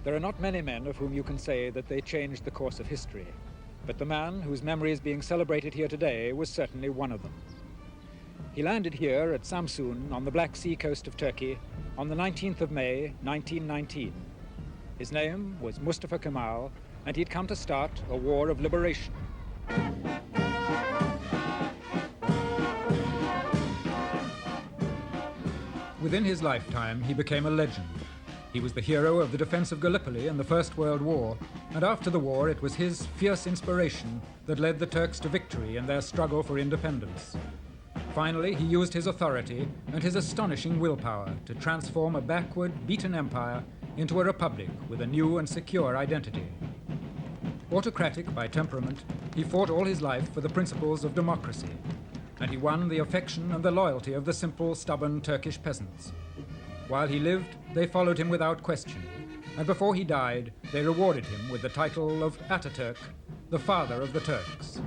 There are not many men of whom you can say that they changed the course of history, but the man whose memory is being celebrated here today was certainly one of them. He landed here at Samsun on the Black Sea coast of Turkey on the 19th of May, 1919. His name was Mustafa Kemal, and he'd come to start a war of liberation. Within his lifetime, he became a legend. He was the hero of the defense of Gallipoli in the First World War, and after the war it was his fierce inspiration that led the Turks to victory in their struggle for independence. Finally, he used his authority and his astonishing willpower to transform a backward, beaten empire into a republic with a new and secure identity. Autocratic by temperament, he fought all his life for the principles of democracy, and he won the affection and the loyalty of the simple, stubborn Turkish peasants. While he lived, they followed him without question, and before he died, they rewarded him with the title of Atatürk, the father of the Turks.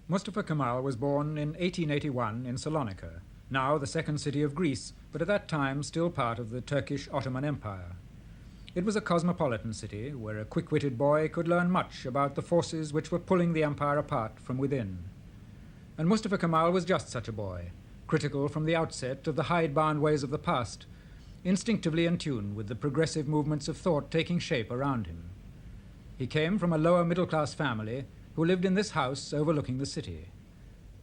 Mustafa Kemal was born in 1881 in Salonika, now the second city of Greece, but at that time still part of the Turkish Ottoman Empire. It was a cosmopolitan city where a quick-witted boy could learn much about the forces which were pulling the empire apart from within. And Mustafa Kemal was just such a boy, critical from the outset of the hidebound ways of the past, instinctively in tune with the progressive movements of thought taking shape around him. He came from a lower middle-class family who lived in this house overlooking the city.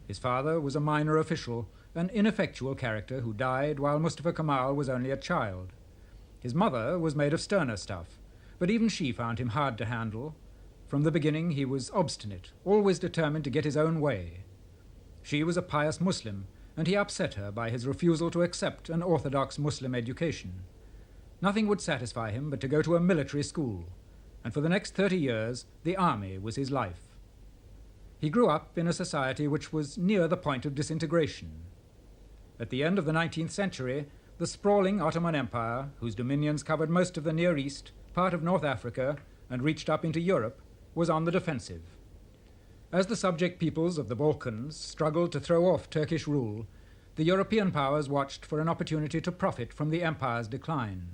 His father was a minor official, an ineffectual character who died while Mustafa Kemal was only a child. His mother was made of sterner stuff, but even she found him hard to handle. From the beginning he was obstinate, always determined to get his own way. She was a pious Muslim, and he upset her by his refusal to accept an orthodox Muslim education. Nothing would satisfy him but to go to a military school, and for the next 30 years the army was his life. He grew up in a society which was near the point of disintegration. At the end of the 19th century, the sprawling Ottoman Empire, whose dominions covered most of the Near East, part of North Africa, and reached up into Europe, was on the defensive. As the subject peoples of the Balkans struggled to throw off Turkish rule, the European powers watched for an opportunity to profit from the empire's decline.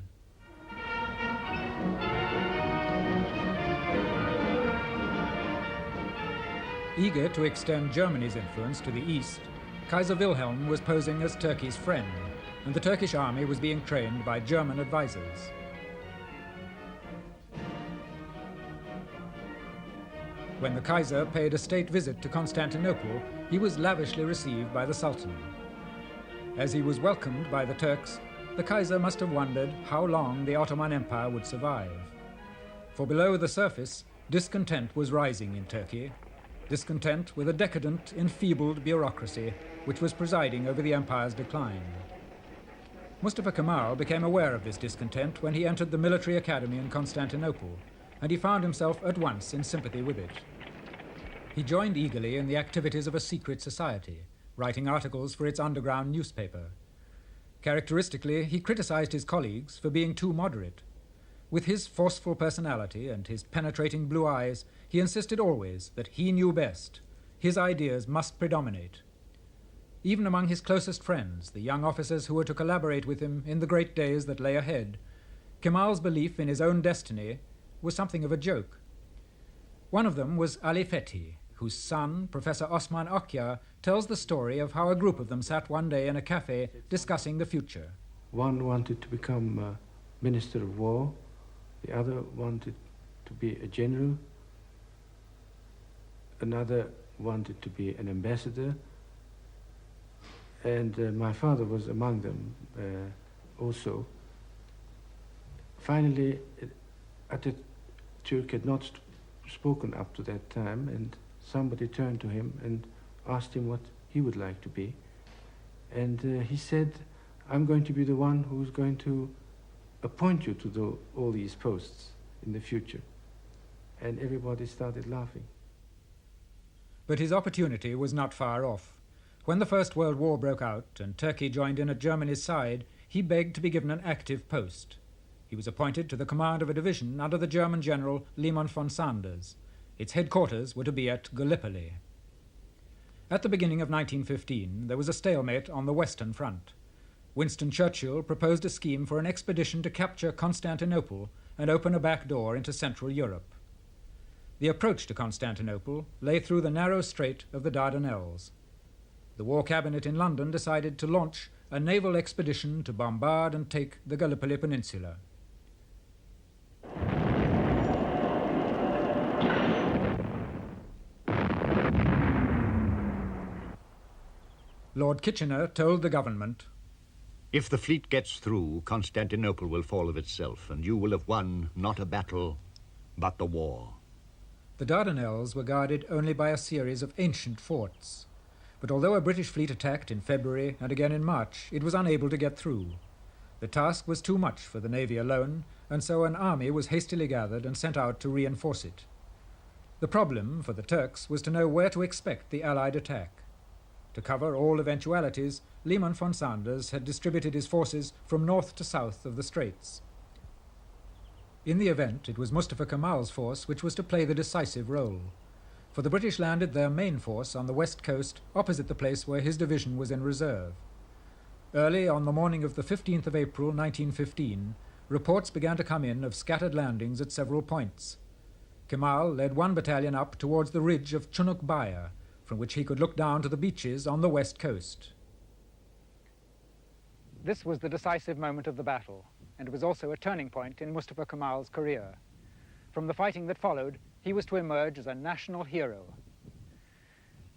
Eager to extend Germany's influence to the east, Kaiser Wilhelm was posing as Turkey's friend, and the Turkish army was being trained by German advisors. When the Kaiser paid a state visit to Constantinople, he was lavishly received by the Sultan. As he was welcomed by the Turks, the Kaiser must have wondered how long the Ottoman Empire would survive. For below the surface, discontent was rising in Turkey, discontent with a decadent, enfeebled bureaucracy which was presiding over the empire's decline. Mustafa Kemal became aware of this discontent when he entered the military academy in Constantinople, and he found himself at once in sympathy with it. He joined eagerly in the activities of a secret society, writing articles for its underground newspaper. Characteristically, he criticized his colleagues for being too moderate. With his forceful personality and his penetrating blue eyes, he insisted always that he knew best. His ideas must predominate. Even among his closest friends, the young officers who were to collaborate with him in the great days that lay ahead, Kemal's belief in his own destiny was something of a joke. One of them was Ali Fethi, whose son, Professor Osman Akyar, tells the story of how a group of them sat one day in a cafe discussing the future. One wanted to become Minister of War, the other wanted to be a general, another wanted to be an ambassador, and my father was among them also. Finally, Atatürk had not spoken up to that time, and somebody turned to him and asked him what he would like to be. And he said, "I'm going to be the one who's going to appoint you to all these posts in the future." And everybody started laughing. But his opportunity was not far off. When the First World War broke out and Turkey joined in at Germany's side, he begged to be given an active post. He was appointed to the command of a division under the German general Liman von Sanders. Its headquarters were to be at Gallipoli. At the beginning of 1915, there was a stalemate on the Western Front. Winston Churchill proposed a scheme for an expedition to capture Constantinople and open a back door into Central Europe. The approach to Constantinople lay through the narrow strait of the Dardanelles. The War Cabinet in London decided to launch a naval expedition to bombard and take the Gallipoli Peninsula. Lord Kitchener told the government, "If the fleet gets through, Constantinople will fall of itself, and you will have won not a battle, but the war." The Dardanelles were guarded only by a series of ancient forts. But although a British fleet attacked in February and again in March, it was unable to get through. The task was too much for the Navy alone, and so an army was hastily gathered and sent out to reinforce it. The problem for the Turks was to know where to expect the Allied attack. To cover all eventualities, Liman von Sanders had distributed his forces from north to south of the Straits. In the event, it was Mustafa Kemal's force which was to play the decisive role, for the British landed their main force on the west coast opposite the place where his division was in reserve. Early on the morning of the 15th of April 1915, reports began to come in of scattered landings at several points. Kemal led one battalion up towards the ridge of Chunuk Bair, from which he could look down to the beaches on the west coast. This was the decisive moment of the battle, and it was also a turning point in Mustafa Kemal's career. From the fighting that followed, he was to emerge as a national hero.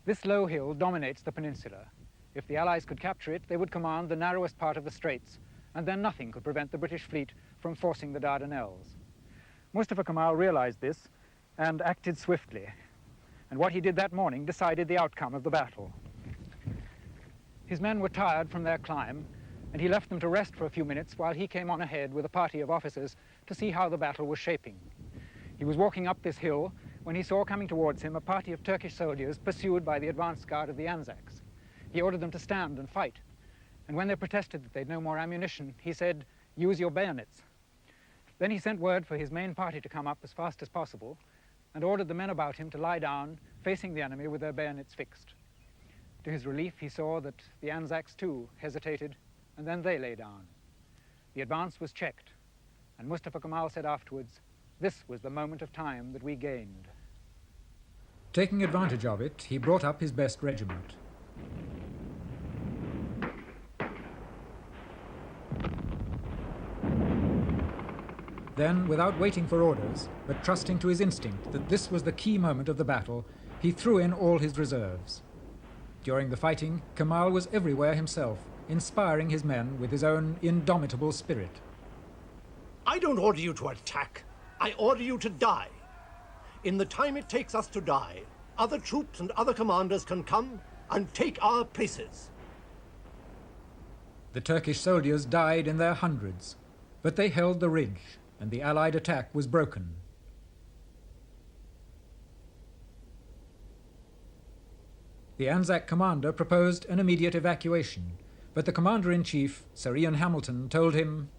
This low hill dominates the peninsula. If the Allies could capture it, they would command the narrowest part of the straits, and then nothing could prevent the British fleet from forcing the Dardanelles. Mustafa Kemal realized this and acted swiftly, and what he did that morning decided the outcome of the battle. His men were tired from their climb, and he left them to rest for a few minutes while he came on ahead with a party of officers to see how the battle was shaping. He was walking up this hill when he saw coming towards him a party of Turkish soldiers pursued by the advance guard of the Anzacs. He ordered them to stand and fight, and when they protested that they'd no more ammunition, he said, "Use your bayonets." Then he sent word for his main party to come up as fast as possible and ordered the men about him to lie down, facing the enemy with their bayonets fixed. To his relief, he saw that the Anzacs too hesitated, and then they lay down. The advance was checked, and Mustafa Kemal said afterwards, "This was the moment of time that we gained." Taking advantage of it, he brought up his best regiment. Then, without waiting for orders, but trusting to his instinct that this was the key moment of the battle, he threw in all his reserves. During the fighting, Kemal was everywhere himself, inspiring his men with his own indomitable spirit. "I don't order you to attack. I order you to die. In the time it takes us to die, other troops and other commanders can come and take our places." The Turkish soldiers died in their hundreds, but they held the ridge, and the Allied attack was broken. The Anzac commander proposed an immediate evacuation, but the commander-in-chief, Sir Ian Hamilton, told him,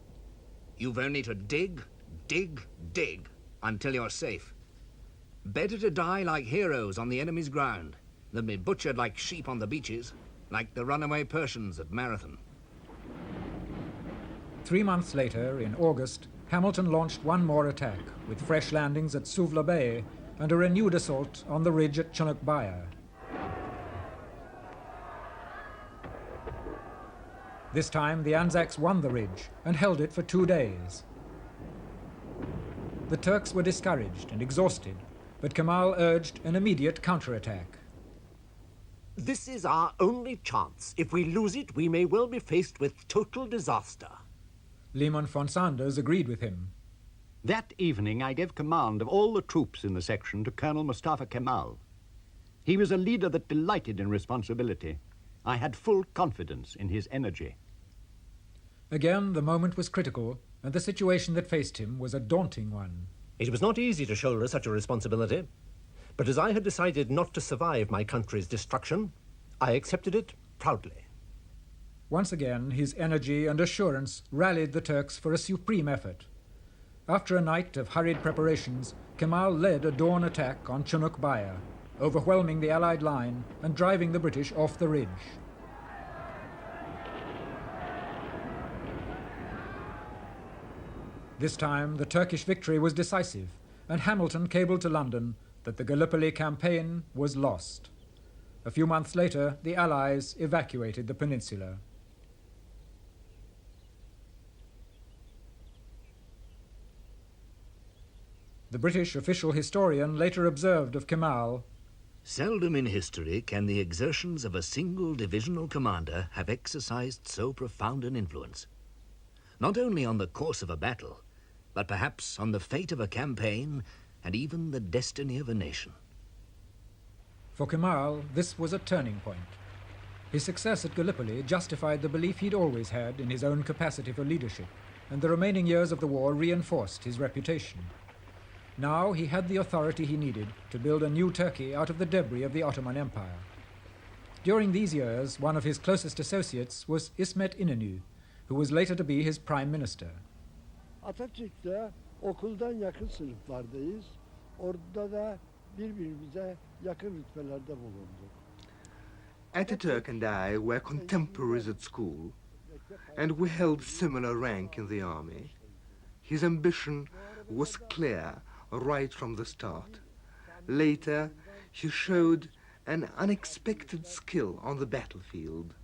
"You've only to dig, dig, dig, until you're safe. Better to die like heroes on the enemy's ground than be butchered like sheep on the beaches, like the runaway Persians at Marathon." 3 months later, in August, Hamilton launched one more attack, with fresh landings at Suvla Bay and a renewed assault on the ridge at Chunuk Bair. This time, the Anzacs won the ridge and held it for 2 days. The Turks were discouraged and exhausted, but Kemal urged an immediate counterattack. "This is our only chance. If we lose it, we may well be faced with total disaster." Liman von Sanders agreed with him. That evening I gave command of all the troops in the section to Colonel Mustafa Kemal. He was a leader that delighted in responsibility. I had full confidence in his energy. Again, the moment was critical, and the situation that faced him was a daunting one. It was not easy to shoulder such a responsibility, but as I had decided not to survive my country's destruction, I accepted it proudly. Once again, his energy and assurance rallied the Turks for a supreme effort, After a night of hurried preparations, Kemal led a dawn attack on Chunuk Bair, overwhelming the Allied line and driving the British off the ridge. This time, the Turkish victory was decisive, and Hamilton cabled to London that the Gallipoli campaign was lost. A few months later, the Allies evacuated the peninsula. The British official historian later observed of Kemal, Seldom in history can the exertions of a single divisional commander have exercised so profound an influence, not only on the course of a battle, but perhaps on the fate of a campaign and even the destiny of a nation. For Kemal, this was a turning point. His success at Gallipoli justified the belief he'd always had in his own capacity for leadership, and the remaining years of the war reinforced his reputation. Now he had the authority he needed to build a new Turkey out of the debris of the Ottoman Empire. During these years, one of his closest associates was İsmet İnönü, who was later to be his prime minister. Atatürk'te okuldan yakın sınıflardayız. Orada da birbirimize yakın rütbelerde bulunduk. Atatürk and I were contemporaries at school, and we held similar rank in the army. His ambition was clear right from the start. Later, he showed an unexpected skill on the battlefield.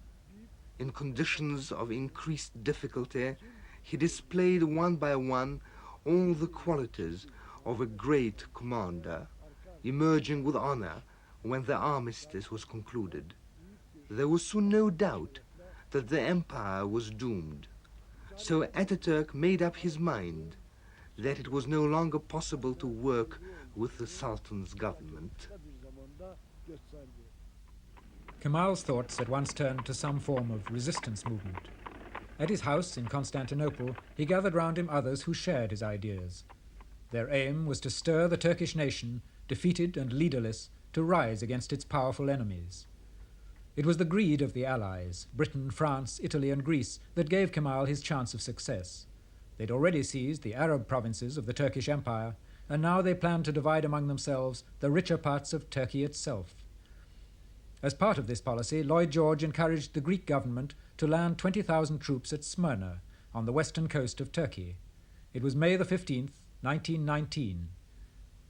In conditions of increased difficulty, he displayed one by one all the qualities of a great commander, emerging with honor when the armistice was concluded. There was soon no doubt that the empire was doomed. So Atatürk made up his mind that it was no longer possible to work with the Sultan's government. Kemal's thoughts at once turned to some form of resistance movement. At his house in Constantinople, he gathered round him others who shared his ideas. Their aim was to stir the Turkish nation, defeated and leaderless, to rise against its powerful enemies. It was the greed of the Allies, Britain, France, Italy and Greece, that gave Kemal his chance of success. They'd already seized the Arab provinces of the Turkish Empire, and now they planned to divide among themselves the richer parts of Turkey itself. As part of this policy, Lloyd George encouraged the Greek government to land 20,000 troops at Smyrna, on the western coast of Turkey. It was May the 15th, 1919.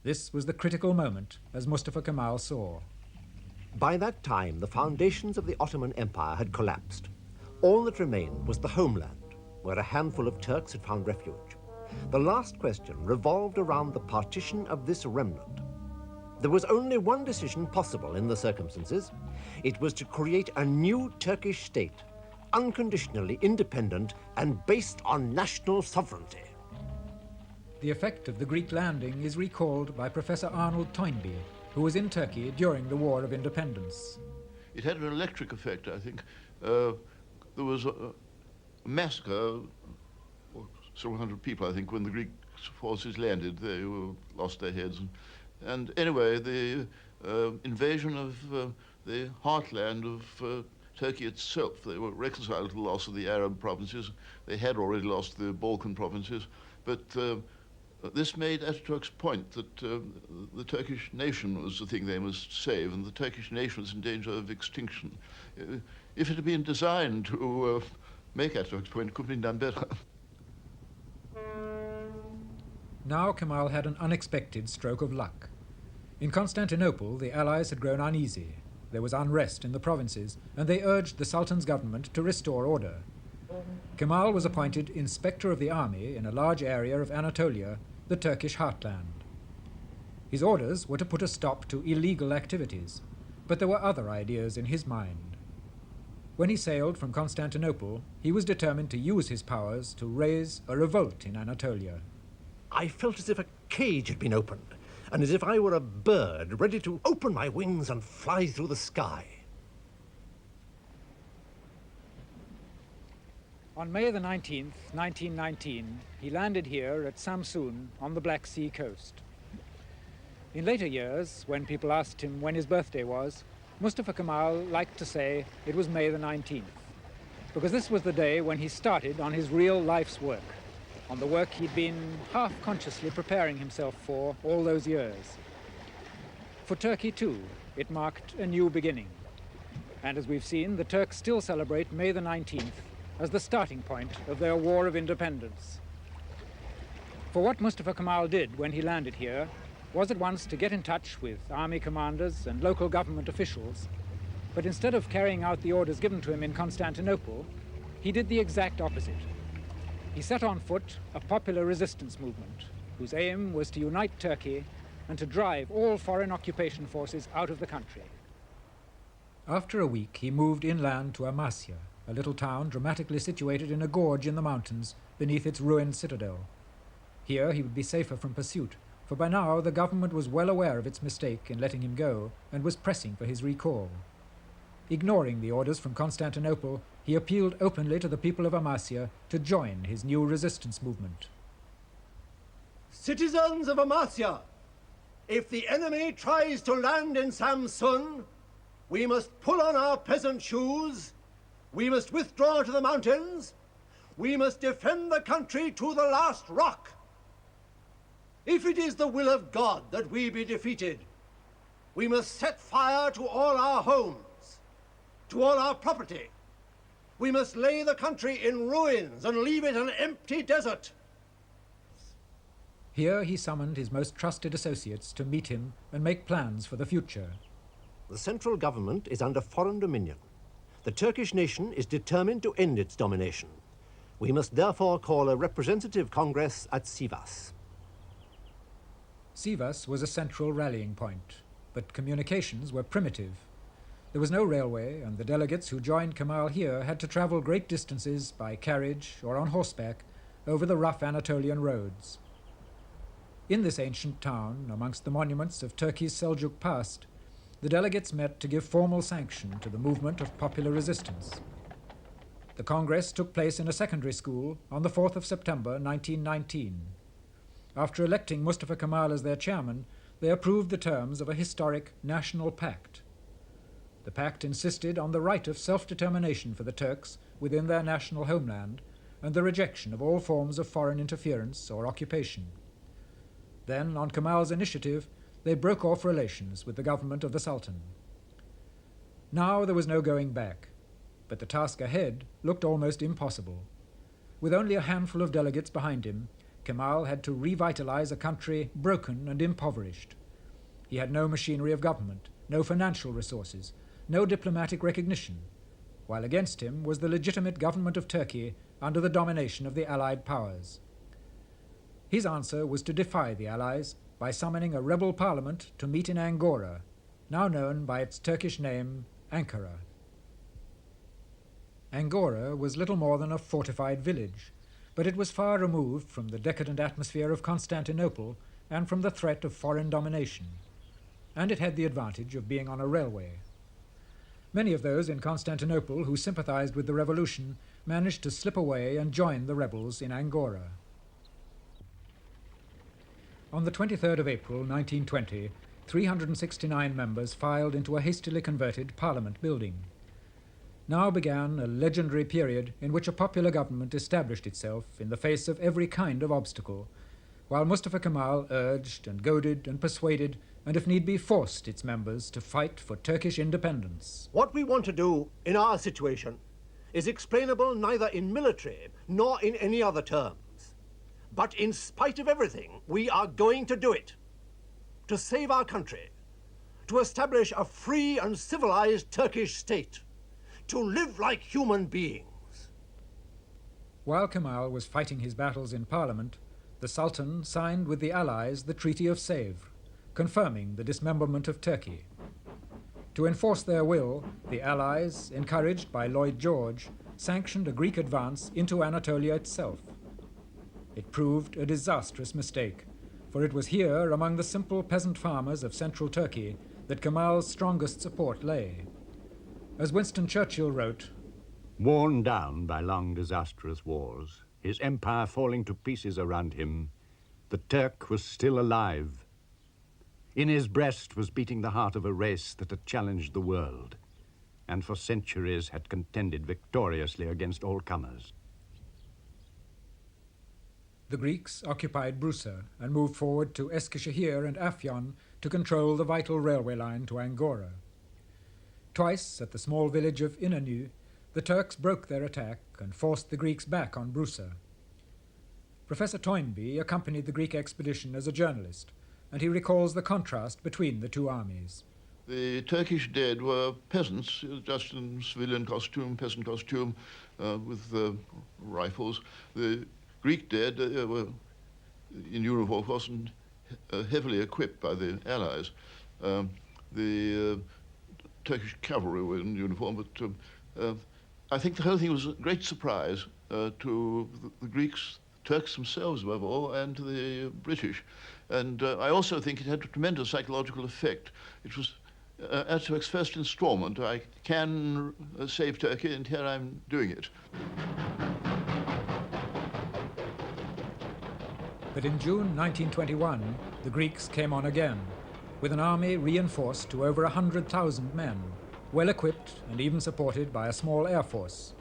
This was the critical moment, as Mustafa Kemal saw. By that time, the foundations of the Ottoman Empire had collapsed. All that remained was the homeland, where a handful of Turks had found refuge. The last question revolved around the partition of this remnant. There was only one decision possible in the circumstances. It was to create a new Turkish state, unconditionally independent and based on national sovereignty. The effect of the Greek landing is recalled by Professor Arnold Toynbee, who was in Turkey during the War of Independence. It had an electric effect, I think. There was a massacre, several hundred people, I think, when the Greek forces landed. They lost their heads. And anyway, the invasion of the heartland of Turkey itself, they were reconciled to the loss of the Arab provinces. They had already lost the Balkan provinces. But this made Atatürk's point that the Turkish nation was the thing they must save, and the Turkish nation was in danger of extinction. If it had been designed to make Atatürk's point, it could have been done better. Now Kemal had an unexpected stroke of luck. In Constantinople, the Allies had grown uneasy. There was unrest in the provinces, and they urged the Sultan's government to restore order. Kemal was appointed Inspector of the Army in a large area of Anatolia, the Turkish heartland. His orders were to put a stop to illegal activities, but there were other ideas in his mind. When he sailed from Constantinople, he was determined to use his powers to raise a revolt in Anatolia. I felt as if a cage had been opened, and as if I were a bird ready to open my wings and fly through the sky. On May the 19th, 1919, he landed here at Samsun on the Black Sea coast. In later years, when people asked him when his birthday was, Mustafa Kemal liked to say it was May the 19th, because this was the day when he started on his real life's work. on the work he'd been half-consciously preparing himself for all those years. For Turkey, too, it marked a new beginning. And as we've seen, the Turks still celebrate May the 19th as the starting point of their war of independence. For what Mustafa Kemal did when he landed here was at once to get in touch with army commanders and local government officials, but instead of carrying out the orders given to him in Constantinople, he did the exact opposite. He set on foot a popular resistance movement whose aim was to unite Turkey and to drive all foreign occupation forces out of the country. After a week, he moved inland to Amasya, a little town dramatically situated in a gorge in the mountains beneath its ruined citadel. Here he would be safer from pursuit, for by now the government was well aware of its mistake in letting him go and was pressing for his recall. Ignoring the orders from Constantinople, he appealed openly to the people of Amasya to join his new resistance movement. Citizens of Amasya, if the enemy tries to land in Samsun, we must pull on our peasant shoes, we must withdraw to the mountains, we must defend the country to the last rock. If it is the will of God that we be defeated, we must set fire to all our homes, to all our property. We must lay the country in ruins and leave it an empty desert. Here he summoned his most trusted associates to meet him and make plans for the future. The central government is under foreign dominion. The Turkish nation is determined to end its domination. We must therefore call a representative congress at Sivas. Sivas was a central rallying point, but communications were primitive. There was no railway, and the delegates who joined Kemal here had to travel great distances by carriage or on horseback over the rough Anatolian roads. In this ancient town, amongst the monuments of Turkey's Seljuk past, the delegates met to give formal sanction to the movement of popular resistance. The Congress took place in a secondary school on the 4th of September 1919. After electing Mustafa Kemal as their chairman, they approved the terms of a historic national pact. The pact insisted on the right of self-determination for the Turks within their national homeland and the rejection of all forms of foreign interference or occupation. Then, on Kemal's initiative, they broke off relations with the government of the Sultan. Now there was no going back, but the task ahead looked almost impossible. With only a handful of delegates behind him, Kemal had to revitalize a country broken and impoverished. He had no machinery of government, no financial resources, no diplomatic recognition, while against him was the legitimate government of Turkey under the domination of the Allied powers. His answer was to defy the Allies by summoning a rebel parliament to meet in Angora, now known by its Turkish name, Ankara. Angora was little more than a fortified village, but it was far removed from the decadent atmosphere of Constantinople and from the threat of foreign domination, and it had the advantage of being on a railway. Many of those in Constantinople who sympathized with the revolution managed to slip away and join the rebels in Angora. On the 23rd of April 1920, 369 members filed into a hastily converted parliament building. Now began a legendary period in which a popular government established itself in the face of every kind of obstacle, while Mustafa Kemal urged and goaded and persuaded and if need be forced its members to fight for Turkish independence. What we want to do in our situation is explainable neither in military nor in any other terms. But in spite of everything, we are going to do it. To save our country, to establish a free and civilized Turkish state, to live like human beings. While Kemal was fighting his battles in Parliament, the Sultan signed with the Allies the Treaty of Sèvres, confirming the dismemberment of Turkey. To enforce their will, the Allies, encouraged by Lloyd George, sanctioned a Greek advance into Anatolia itself. It proved a disastrous mistake, for it was here, among the simple peasant farmers of central Turkey, that Kemal's strongest support lay. As Winston Churchill wrote, "Worn down by long disastrous wars, his empire falling to pieces around him, the Turk was still alive. In his breast was beating the heart of a race that had challenged the world, and for centuries had contended victoriously against all comers. the Greeks occupied Brusa and moved forward to Eskişehir and Afyon to control the vital railway line to Angora. Twice, at the small village of İnönü, the Turks broke their attack and forced the Greeks back on Brusa. Professor Toynbee accompanied the Greek expedition as a journalist, and he recalls the contrast between the two armies. The Turkish dead were peasants, just in civilian costume, peasant costume, with rifles. The Greek dead were in uniform, of course, and heavily equipped by the Allies. The Turkish cavalry were in uniform, but I think the whole thing was a great surprise to the Greeks, Turks themselves above all, and to the British. And I also think it had a tremendous psychological effect. It was Atatürk's first installment. I can save Turkey, and here I'm doing it. But in June 1921, the Greeks came on again, with an army reinforced to over 100,000 men, well equipped and even supported by a small air force.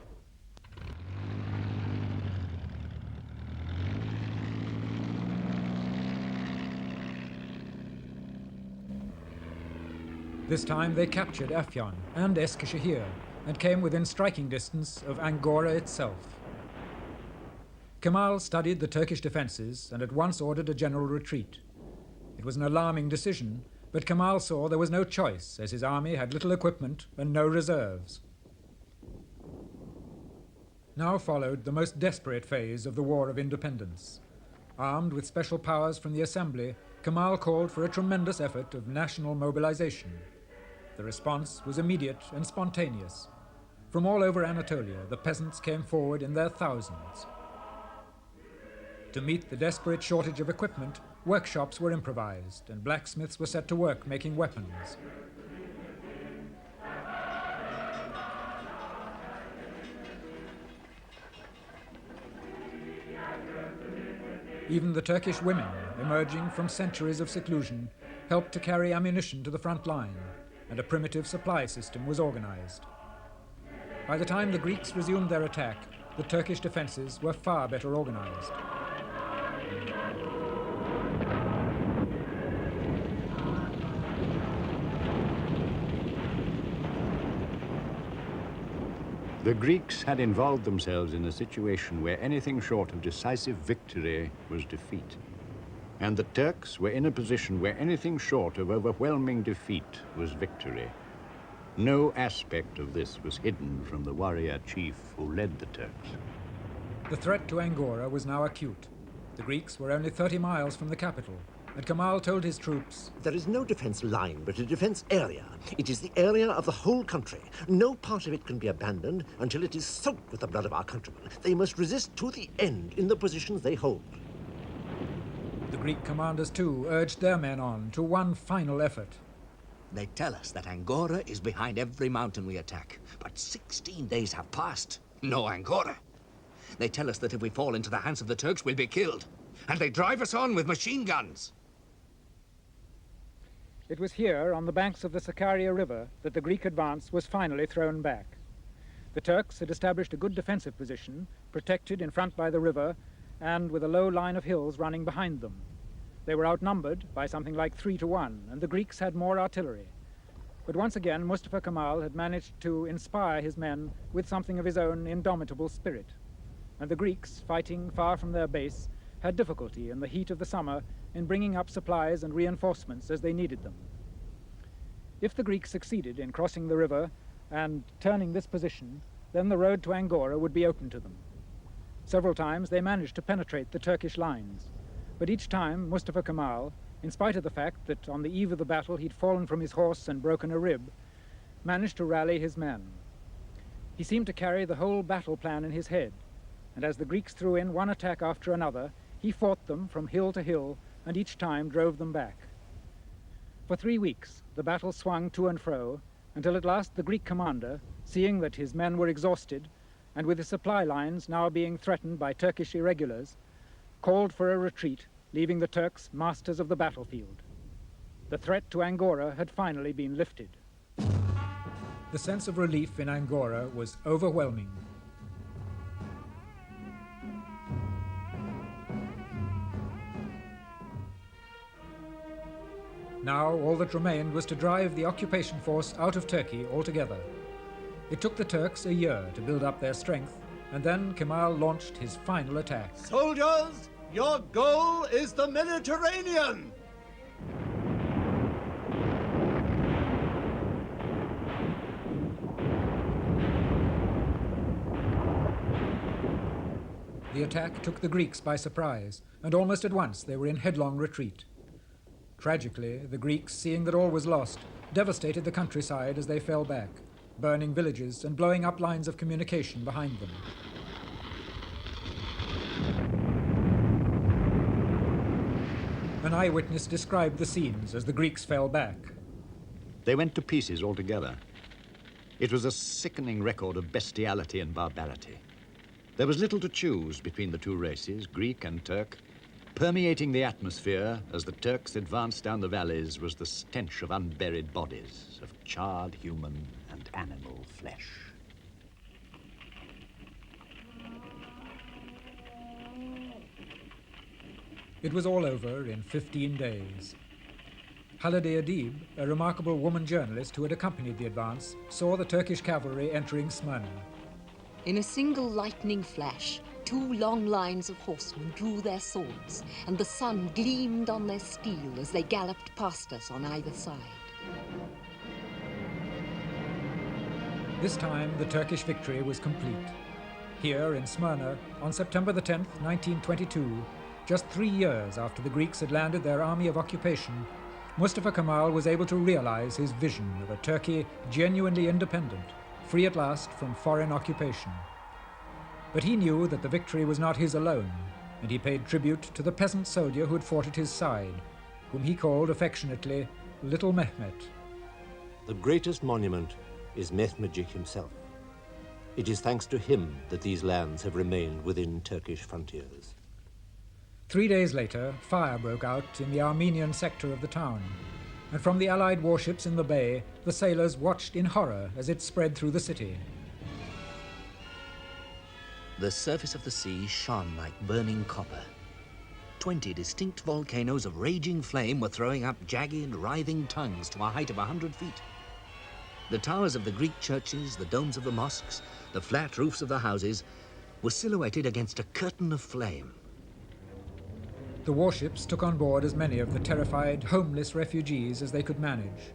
This time they captured Afyon and Eskişehir and came within striking distance of Angora itself. Kemal studied the Turkish defenses and at once ordered a general retreat. It was an alarming decision, but Kemal saw there was no choice, as his army had little equipment and no reserves. Now followed the most desperate phase of the War of Independence. Armed with special powers from the Assembly, Kemal called for a tremendous effort of national mobilization. The response was immediate and spontaneous. From all over Anatolia, the peasants came forward in their thousands. To meet the desperate shortage of equipment, workshops were improvised and blacksmiths were set to work making weapons. Even the Turkish women, emerging from centuries of seclusion, helped to carry ammunition to the front line, and a primitive supply system was organized. By the time the Greeks resumed their attack, the Turkish defenses were far better organized. The Greeks had involved themselves in a situation where anything short of decisive victory was defeat. And the Turks were in a position where anything short of overwhelming defeat was victory. No aspect of this was hidden from the warrior chief who led the Turks. The threat to Angora was now acute. The Greeks were only 30 miles from the capital, and Kemal told his troops, "There is no defense line, but a defense area. It is the area of the whole country. No part of it can be abandoned until it is soaked with the blood of our countrymen. They must resist to the end in the positions they hold." The Greek commanders, too, urged their men on to one final effort. They tell us that Angora is behind every mountain we attack, but 16 days have passed. No Angora. They tell us that if we fall into the hands of the Turks, we'll be killed. And they drive us on with machine guns. It was here, on the banks of the Sakarya River, that the Greek advance was finally thrown back. The Turks had established a good defensive position, protected in front by the river, and with a low line of hills running behind them. They were outnumbered by something like 3 to 1, and the Greeks had more artillery. But once again, Mustafa Kemal had managed to inspire his men with something of his own indomitable spirit. And the Greeks, fighting far from their base, had difficulty in the heat of the summer in bringing up supplies and reinforcements as they needed them. If the Greeks succeeded in crossing the river and turning this position, then the road to Angora would be open to them. Several times they managed to penetrate the Turkish lines, but each time Mustafa Kemal, in spite of the fact that on the eve of the battle he'd fallen from his horse and broken a rib, managed to rally his men. He seemed to carry the whole battle plan in his head, and as the Greeks threw in one attack after another, he fought them from hill to hill and each time drove them back. For 3 weeks, the battle swung to and fro, until at last the Greek commander, seeing that his men were exhausted, and with the supply lines now being threatened by Turkish irregulars, called for a retreat, leaving the Turks masters of the battlefield. The threat to Angora had finally been lifted. The sense of relief in Angora was overwhelming. Now all that remained was to drive the occupation force out of Turkey altogether. It took the Turks a year to build up their strength, and then Kemal launched his final attack. Soldiers, your goal is the Mediterranean! The attack took the Greeks by surprise, and almost at once they were in headlong retreat. Tragically, the Greeks, seeing that all was lost, devastated the countryside as they fell back, burning villages and blowing up lines of communication behind them. An eyewitness described the scenes as the Greeks fell back. They went to pieces altogether. It was a sickening record of bestiality and barbarity. There was little to choose between the two races, Greek and Turk. Permeating the atmosphere as the Turks advanced down the valleys was the stench of unburied bodies, of charred human and animal flesh. It was all over in 15 days. Halide Edip, a remarkable woman journalist who had accompanied the advance, saw the Turkish cavalry entering Smyrna. In a single lightning flash, 2 long lines of horsemen drew their swords, and the sun gleamed on their steel as they galloped past us on either side. This time, the Turkish victory was complete. Here in Smyrna, on September the 10th, 1922, just 3 years after the Greeks had landed their army of occupation, Mustafa Kemal was able to realize his vision of a Turkey genuinely independent, free at last from foreign occupation. But he knew that the victory was not his alone, and he paid tribute to the peasant soldier who had fought at his side, whom he called affectionately Little Mehmet. The greatest monument is Mehmetçik himself. It is thanks to him that these lands have remained within Turkish frontiers. 3 days later, fire broke out in the Armenian sector of the town, and from the Allied warships in the bay, the sailors watched in horror as it spread through the city. The surface of the sea shone like burning copper. 20 distinct volcanoes of raging flame were throwing up jagged, writhing tongues to a height of 100 feet. The towers of the Greek churches, the domes of the mosques, the flat roofs of the houses were silhouetted against a curtain of flame. The warships took on board as many of the terrified, homeless refugees as they could manage.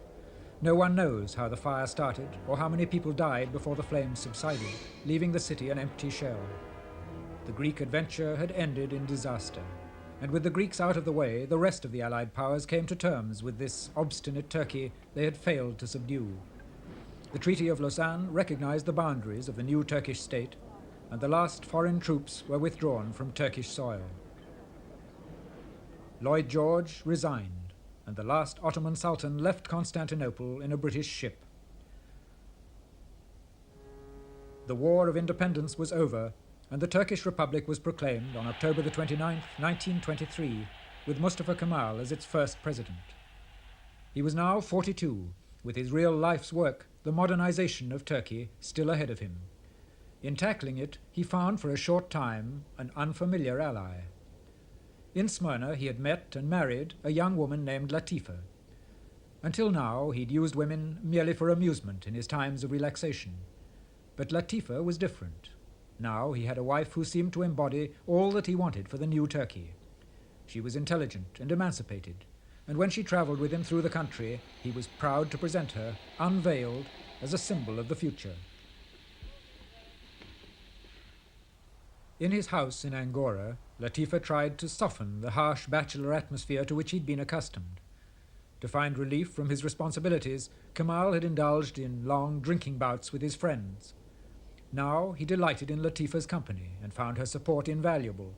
No one knows how the fire started or how many people died before the flames subsided, leaving the city an empty shell. The Greek adventure had ended in disaster, and with the Greeks out of the way, the rest of the Allied powers came to terms with this obstinate Turkey they had failed to subdue. The Treaty of Lausanne recognized the boundaries of the new Turkish state, and the last foreign troops were withdrawn from Turkish soil. Lloyd George resigned, and the last Ottoman Sultan left Constantinople in a British ship. The War of Independence was over, and the Turkish Republic was proclaimed on October the 29th, 1923, with Mustafa Kemal as its first president. He was now 42, with his real life's work, the modernization of Turkey, still ahead of him. In tackling it, he found for a short time an unfamiliar ally. In Smyrna, he had met and married a young woman named Latifa. Until now, he'd used women merely for amusement in his times of relaxation. But Latifa was different. Now he had a wife who seemed to embody all that he wanted for the new Turkey. She was intelligent and emancipated, and when she traveled with him through the country, he was proud to present her, unveiled, as a symbol of the future. In his house in Angora, Latifa tried to soften the harsh bachelor atmosphere to which he'd been accustomed. To find relief from his responsibilities, Kemal had indulged in long drinking bouts with his friends. Now he delighted in Latifa's company and found her support invaluable.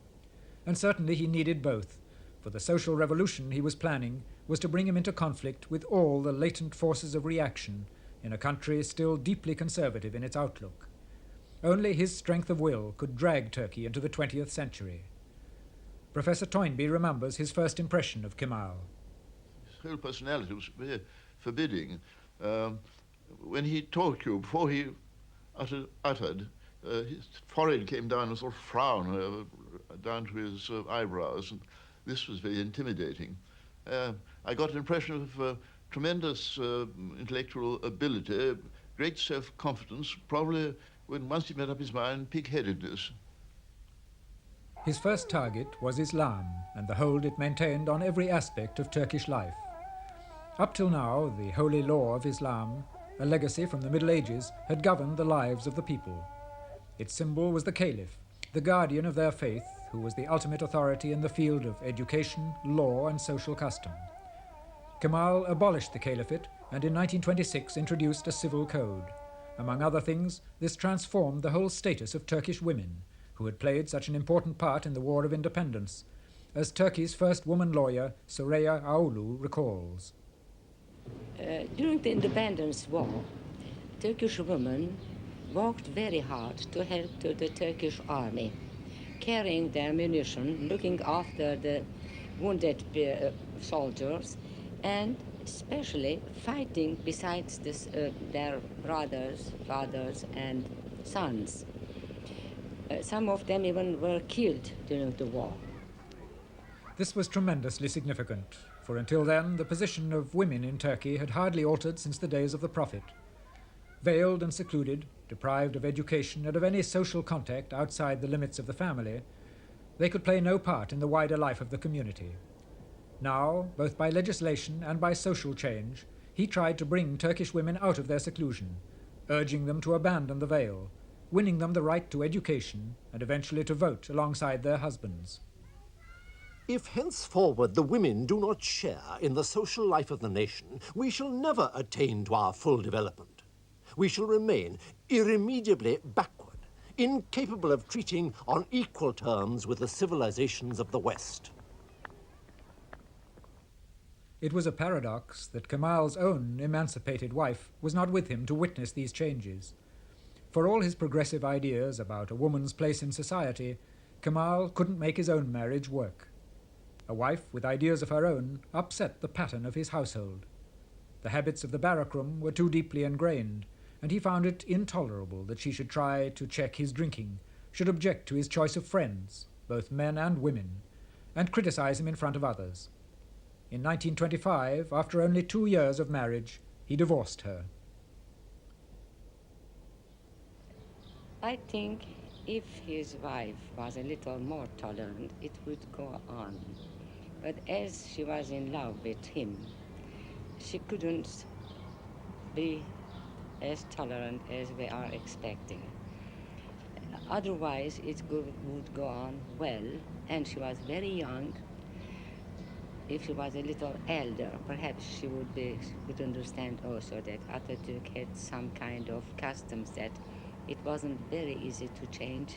And certainly he needed both, for the social revolution he was planning was to bring him into conflict with all the latent forces of reaction in a country still deeply conservative in its outlook. Only his strength of will could drag Turkey into the 20th century. Professor Toynbee remembers his first impression of Kemal. His whole personality was very forbidding. When he talked to you, before he uttered, his forehead came down a sort of frown down to his eyebrows, and this was very intimidating. I got an impression of tremendous intellectual ability, great self-confidence, probably, when once he made up his mind, pig-headedness. His first target was Islam and the hold it maintained on every aspect of Turkish life. Up till now, the holy law of Islam, a legacy from the Middle Ages, had governed the lives of the people. Its symbol was the Caliph, the guardian of their faith, who was the ultimate authority in the field of education, law, and social custom. Kemal abolished the caliphate and in 1926 introduced a civil code. Among other things, this transformed the whole status of Turkish women, who had played such an important part in the War of Independence, as Turkey's first woman lawyer, Süreyya Ağulu, recalls. During the Independence War, Turkish women worked very hard to help to the Turkish army, carrying their ammunition, looking after the wounded soldiers, and especially fighting besides this, their brothers, fathers, and sons. Some of them even were killed during the war. This was tremendously significant, for until then the position of women in Turkey had hardly altered since the days of the Prophet. Veiled and secluded, deprived of education and of any social contact outside the limits of the family, they could play no part in the wider life of the community. Now, both by legislation and by social change, he tried to bring Turkish women out of their seclusion, urging them to abandon the veil, winning them the right to education and eventually to vote alongside their husbands. If henceforward the women do not share in the social life of the nation, we shall never attain to our full development. We shall remain irremediably backward, incapable of treating on equal terms with the civilizations of the West. It was a paradox that Kemal's own emancipated wife was not with him to witness these changes. For all his progressive ideas about a woman's place in society, Kemal couldn't make his own marriage work. A wife with ideas of her own upset the pattern of his household. The habits of the barrack room were too deeply ingrained, and he found it intolerable that she should try to check his drinking, should object to his choice of friends, both men and women, and criticize him in front of others. In 1925, after only 2 years of marriage, he divorced her. I think if his wife was a little more tolerant, it would go on. But as she was in love with him, she couldn't be as tolerant as we are expecting. Otherwise, it would go on well, and she was very young. If she was a little elder, perhaps she would understand also that Atatürk had some kind of customs that it wasn't very easy to change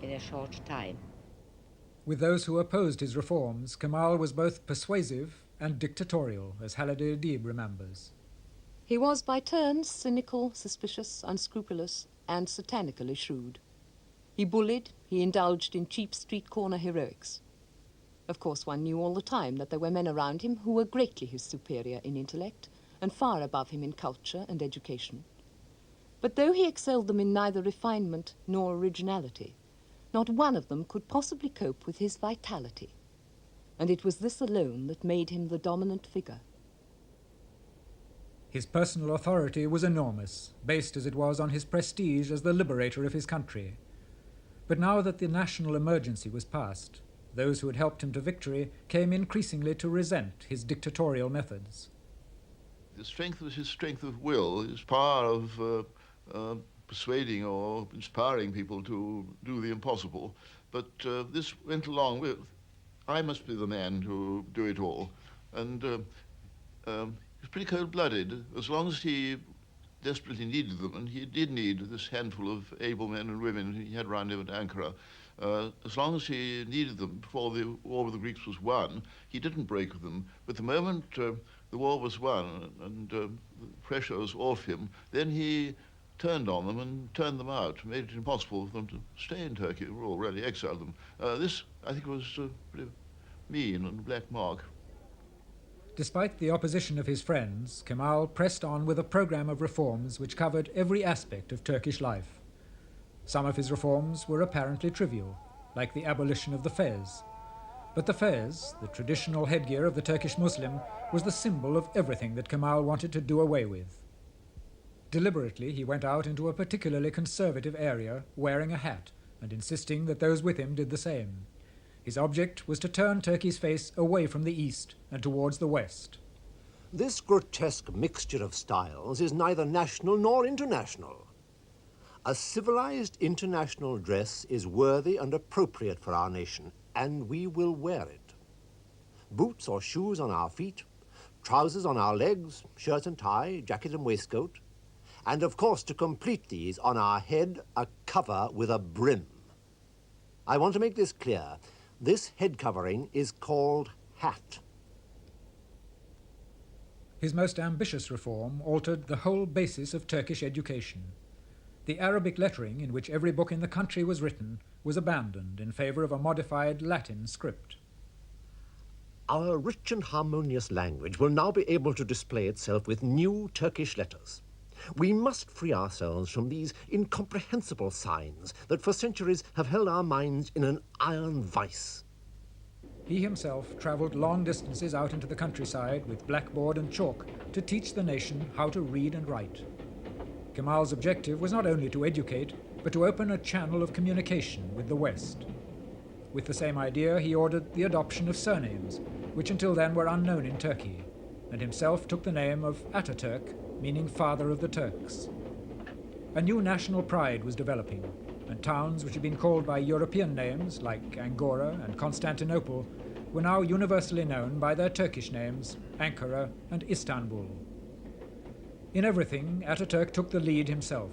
in a short time. With those who opposed his reforms, Kemal was both persuasive and dictatorial, as Halide Edeb remembers. He was by turns cynical, suspicious, unscrupulous, and satanically shrewd. He bullied, he indulged in cheap street corner heroics. Of course, one knew all the time that there were men around him who were greatly his superior in intellect and far above him in culture and education. But though he excelled them in neither refinement nor originality, not one of them could possibly cope with his vitality. And it was this alone that made him the dominant figure. His personal authority was enormous, based as it was on his prestige as the liberator of his country. But now that the national emergency was past, those who had helped him to victory came increasingly to resent his dictatorial methods. The strength was his strength of will, his power of persuading or inspiring people to do the impossible. But this went along with, I must be the man to do it all. And he was pretty cold-blooded. As long as he desperately needed them, and he did need this handful of able men and women he had around him at Ankara, as long as he needed them before the war with the Greeks was won, he didn't break with them. But the moment the war was won and the pressure was off him, then he turned on them and turned them out, made it impossible for them to stay in Turkey, or already exiled them. This, I think, was pretty mean and black mark. Despite the opposition of his friends, Kemal pressed on with a program of reforms which covered every aspect of Turkish life. Some of his reforms were apparently trivial, like the abolition of the fez. But the fez, the traditional headgear of the Turkish Muslim, was the symbol of everything that Kemal wanted to do away with. Deliberately, he went out into a particularly conservative area wearing a hat and insisting that those with him did the same. His object was to turn Turkey's face away from the east and towards the west. This grotesque mixture of styles is neither national nor international. A civilized international dress is worthy and appropriate for our nation, and we will wear it. Boots or shoes on our feet, trousers on our legs, shirt and tie, jacket and waistcoat, and of course, to complete these, on our head, a cover with a brim. I want to make this clear. This head covering is called hat. His most ambitious reform altered the whole basis of Turkish education. The Arabic lettering in which every book in the country was written was abandoned in favor of a modified Latin script. Our rich and harmonious language will now be able to display itself with new Turkish letters. We must free ourselves from these incomprehensible signs that for centuries have held our minds in an iron vice. He himself travelled long distances out into the countryside with blackboard and chalk to teach the nation how to read and write. Kemal's objective was not only to educate, but to open a channel of communication with the West. With the same idea, he ordered the adoption of surnames, which until then were unknown in Turkey, and himself took the name of Atatürk, meaning Father of the Turks. A new national pride was developing, and towns which had been called by European names, like Angora and Constantinople, were now universally known by their Turkish names, Ankara and Istanbul. In everything, Atatürk took the lead himself,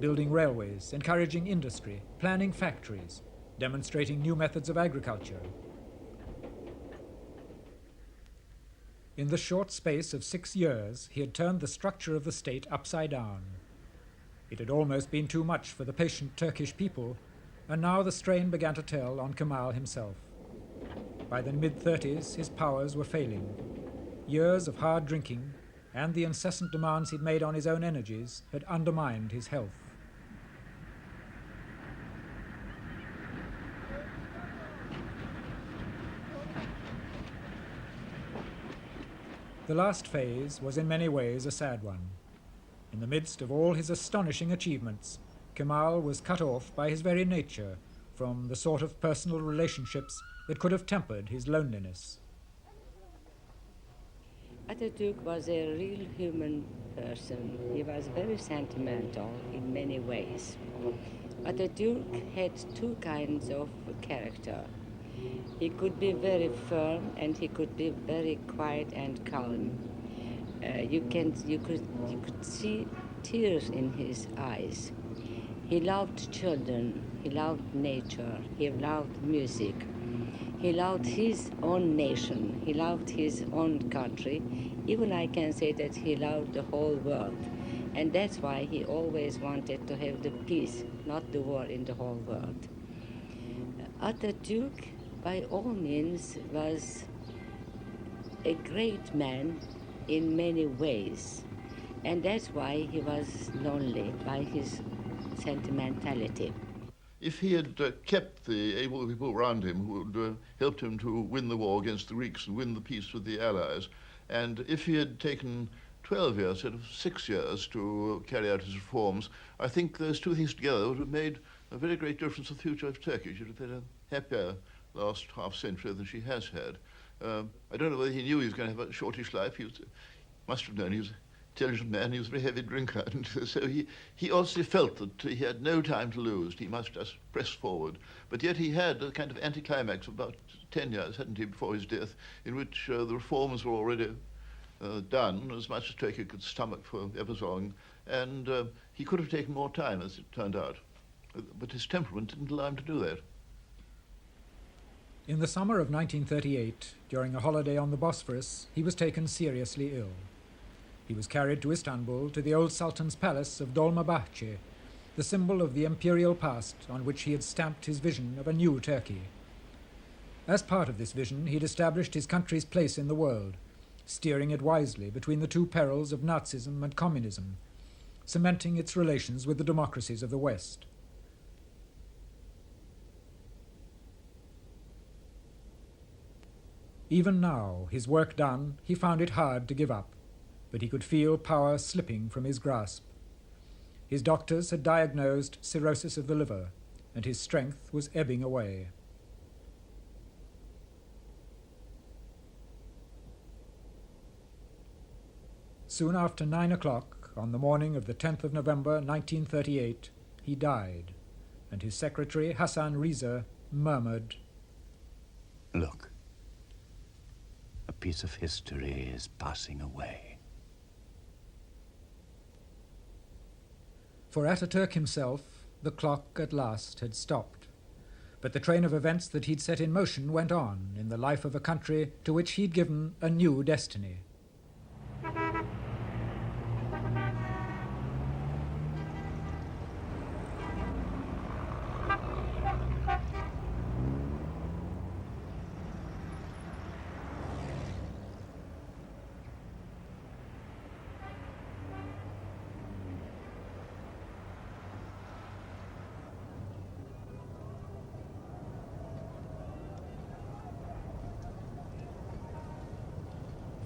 building railways, encouraging industry, planning factories, demonstrating new methods of agriculture. In the short space of 6 years, he had turned the structure of the state upside down. It had almost been too much for the patient Turkish people, and now the strain began to tell on Kemal himself. By the mid-30s, his powers were failing. Years of hard drinking and the incessant demands he'd made on his own energies had undermined his health. The last phase was in many ways a sad one. In the midst of all his astonishing achievements, Kemal was cut off by his very nature from the sort of personal relationships that could have tempered his loneliness. Atatürk was a real human person. He was very sentimental in many ways. Atatürk had two kinds of character. He could be very firm and he could be very quiet and calm. You could see tears in his eyes. He loved children, he loved nature, he loved music. He loved his own nation, he loved his own country. Even I can say that he loved the whole world. And that's why he always wanted to have the peace, not the war in the whole world. Atatürk, by all means, was a great man in many ways. And that's why he was lonely, by his sentimentality. If he had kept the able people around him who had helped him to win the war against the Greeks and win the peace with the Allies, and if he had taken 12 years instead of 6 years to carry out his reforms, I think those two things together would have made a very great difference to the future of Turkey. She would have had a happier last half century than she has had. I don't know whether he knew he was going to have a shortish life. He must have known he was an intelligent man. He was a very heavy drinker. And so he also felt that he had no time to lose. He must just press forward. But yet he had a kind of anticlimax of about 10 years, hadn't he, before his death, in which the reforms were already done, as much as Turkey could stomach for ever so long. And he could have taken more time, as it turned out. But his temperament didn't allow him to do that. In the summer of 1938, during a holiday on the Bosphorus, he was taken seriously ill. He was carried to Istanbul, to the old Sultan's palace of Dolmabahce, the symbol of the imperial past on which he had stamped his vision of a new Turkey. As part of this vision, he had established his country's place in the world, steering it wisely between the two perils of Nazism and communism, cementing its relations with the democracies of the West. Even now, his work done, he found it hard to give up, but he could feel power slipping from his grasp. His doctors had diagnosed cirrhosis of the liver, and his strength was ebbing away. Soon after 9 o'clock, on the morning of the 10th of November 1938, he died, and his secretary, Hassan Riza, murmured, Look, a piece of history is passing away. For Atatürk himself, the clock at last had stopped. But the train of events that he'd set in motion went on in the life of a country to which he'd given a new destiny.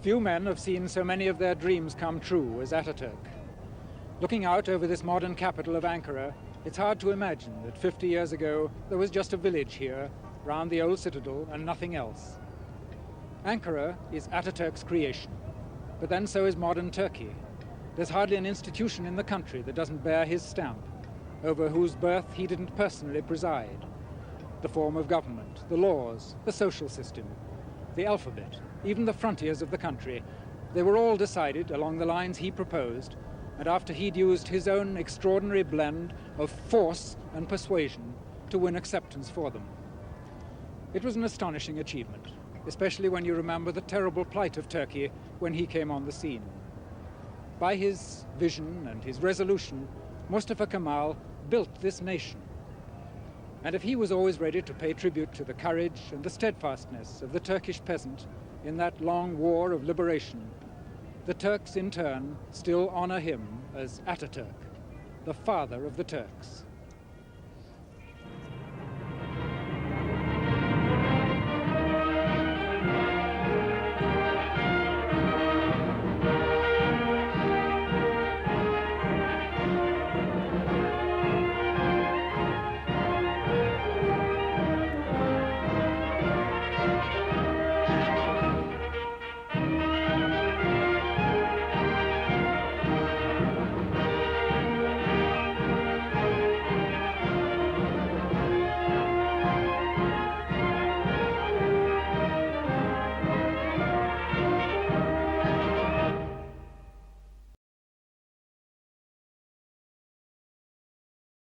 Few men have seen so many of their dreams come true as Atatürk. Looking out over this modern capital of Ankara, it's hard to imagine that 50 years ago there was just a village here, round the old citadel, and nothing else. Ankara is Atatürk's creation, but then so is modern Turkey. There's hardly an institution in the country that doesn't bear his stamp, over whose birth he didn't personally preside. The form of government, the laws, the social system, the alphabet, even the frontiers of the country, they were all decided along the lines he proposed, and after he'd used his own extraordinary blend of force and persuasion to win acceptance for them. It was an astonishing achievement, especially when you remember the terrible plight of Turkey when he came on the scene. By his vision and his resolution, Mustafa Kemal built this nation. And if he was always ready to pay tribute to the courage and the steadfastness of the Turkish peasant in that long war of liberation, the Turks in turn still honor him as Atatürk, the father of the Turks.